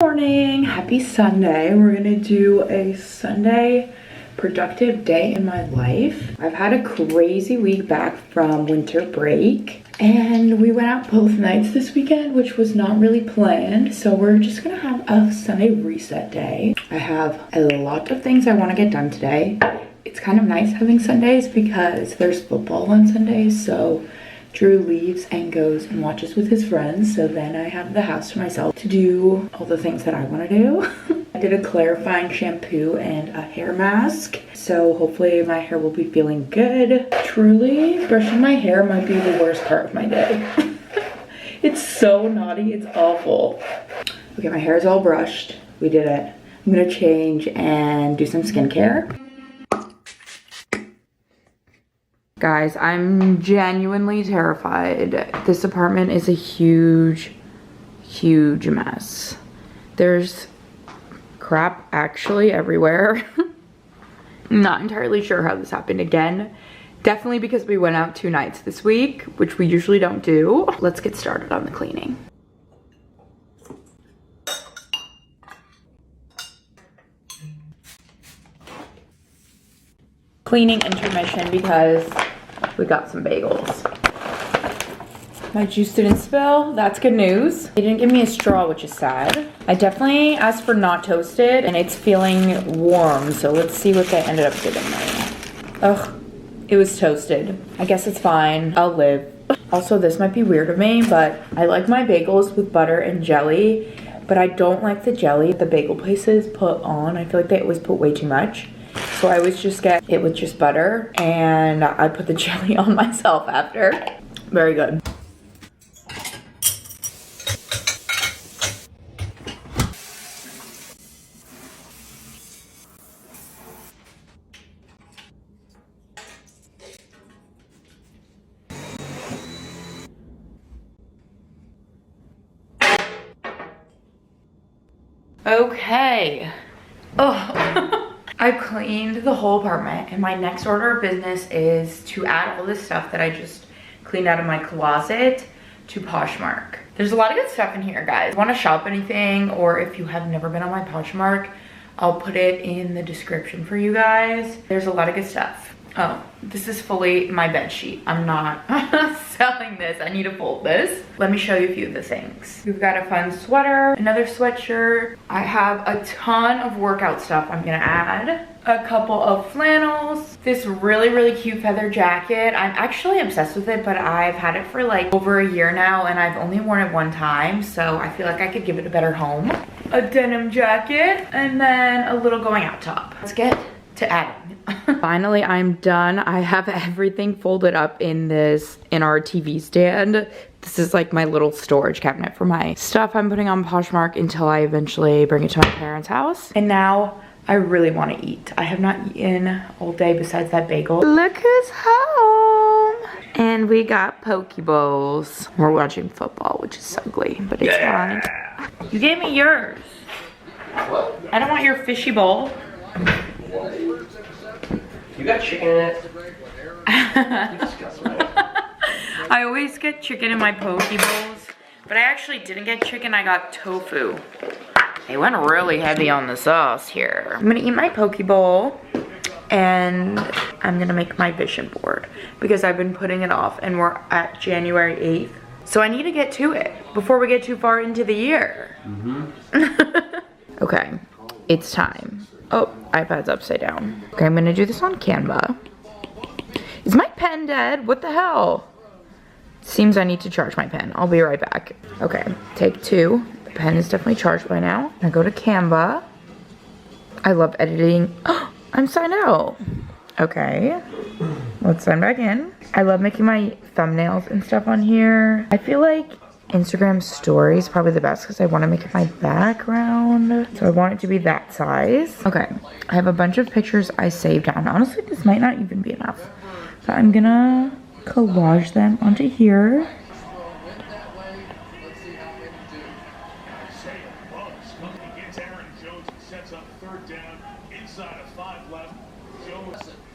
Morning, happy Sunday. We're gonna do a Sunday productive day in my life. I've had a crazy week back from winter break and we went out both nights this weekend, which was not really planned. So we're just gonna have a Sunday reset day. I have a lot of things I want to get done today. It's kind of nice having Sundays because there's football on Sundays, so Drew leaves and goes and watches with his friends, so then I have the house to myself to do all the things that I want to do. I did a clarifying shampoo and a hair mask, so hopefully my hair will be feeling good. Truly, brushing my hair might be the worst part of my day. It's so naughty, it's awful. Okay, my hair is all brushed. We did it. I'm gonna change and do some skincare. Guys, I'm genuinely terrified. This apartment is a huge, huge mess. There's crap actually everywhere. I'm not entirely sure how this happened again. Definitely because we went out 2 nights this week, which we usually don't do. Let's get started on the cleaning. Cleaning intermission because we got some bagels. My juice didn't spill, that's good news. They didn't give me a straw, which is sad. I definitely asked for not toasted and it's feeling warm, so let's see what they ended up giving me. Ugh, it was toasted. I guess it's fine, I'll live. Also, this might be weird of me, but I like my bagels with butter and jelly, but I don't like the jelly the bagel places put on. I feel like they always put way too much. So I always just get it with just butter and I put the jelly on myself after. Very good. Okay. Oh. I've cleaned the whole apartment and my next order of business is to add all this stuff that I just cleaned out of my closet to Poshmark. There's a lot of good stuff in here, guys. Want to shop anything, or if you have never been on my Poshmark, I'll put it in the description for you guys. There's a lot of good stuff. Oh, this is fully my bed sheet. I'm not selling this. I need to fold this. Let me show you a few of the things. We've got a fun sweater, another sweatshirt. I have a ton of workout stuff I'm gonna add. A couple of flannels. This really, really cute feather jacket. I'm actually obsessed with it, but I've had it for like over a year now and I've only worn it one time, so I feel like I could give it a better home. A denim jacket, and then a little going out top. Let's get to adding. Finally, I'm done. I have everything folded up in our TV stand. This is like my little storage cabinet for my stuff I'm putting on Poshmark until I eventually bring it to my parents' house. And now I really want to eat. I have not eaten all day besides that bagel. Look who's home. And we got poke bowls. We're watching football, which is ugly, but it's fine. You gave me yours. What? I don't want your fishy bowl. You got chicken in it? You disgust me. I always get chicken in my poke bowls, but I actually didn't get chicken, I got tofu. They went really heavy on the sauce here. I'm gonna eat my poke bowl and I'm gonna make my vision board because I've been putting it off and we're at January 8th. So I need to get to it before we get too far into the year. Okay, it's time. Oh, iPad's upside down. Okay, I'm gonna do this on Canva. Is my pen dead? What the hell? Seems I need to charge my pen. I'll be right back. Okay, take 2. The pen is definitely charged by now. I go to Canva. I love editing. Oh, I'm signed out. Okay, let's sign back in. I love making my thumbnails and stuff on here. I feel like Instagram story is probably the best because I want to make it my background. So I want it to be that size. Okay, I have a bunch of pictures I saved down. Honestly, this might not even be enough. So I'm gonna collage them onto here.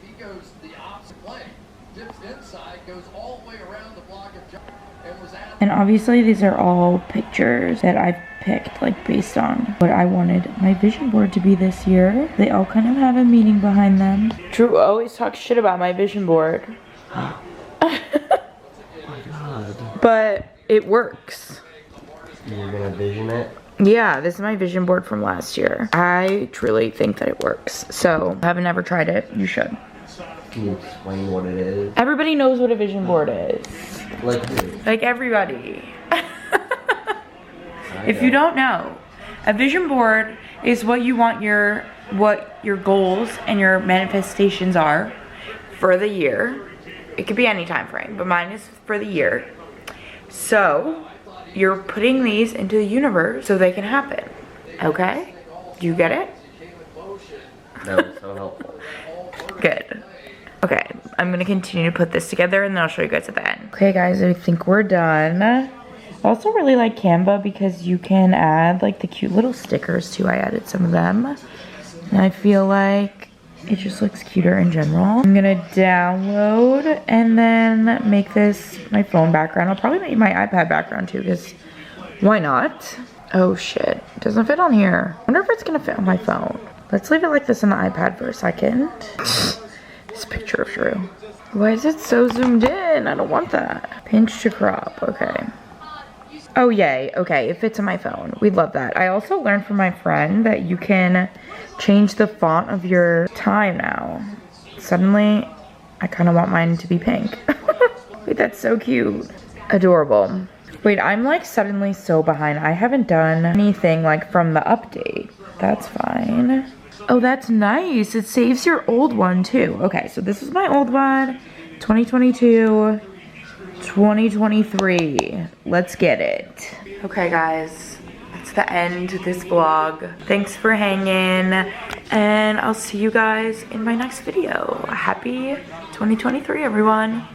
He goes the opposite way. Dips inside, goes all the way around the block of John. And obviously these are all pictures that I've picked like based on what I wanted my vision board to be this year. They all kind of have a meaning behind them. Drew always talks shit about my vision board. Oh my god. But it works. You're gonna vision it? Yeah, this is my vision board from last year. I truly think that it works. So, I haven't ever tried it. You should. Can you explain what it is? Everybody knows what a vision board is. Like who? Like everybody. If you don't know, a vision board is what you want what your goals and your manifestations are for the year. It could be any time frame, but mine is for the year. So, you're putting these into the universe so they can happen. Okay? Do you get it? That was so helpful. Good. Okay, I'm gonna continue to put this together and then I'll show you guys at the end. Okay guys, I think we're done. I also really like Canva because you can add like the cute little stickers too. I added some of them. And I feel like it just looks cuter in general. I'm gonna download and then make this my phone background. I'll probably make my iPad background too because why not? Oh shit, it doesn't fit on here. I wonder if it's gonna fit on my phone. Let's leave it like this on the iPad for a second. This picture of Drew. Why is it so zoomed in? I don't want that. Pinch to crop, okay. Oh yay, okay, it fits on my phone. We love that. I also learned from my friend that you can change the font of your time now. Suddenly, I kind of want mine to be pink. Wait, that's so cute. Adorable. Wait, I'm like suddenly so behind. I haven't done anything like from the update. That's fine. Oh, that's nice. It saves your old one too. Okay, so this is my old one. 2022, 2023. Let's get it. Okay, guys. That's the end of this vlog. Thanks for hanging. And I'll see you guys in my next video. Happy 2023, everyone.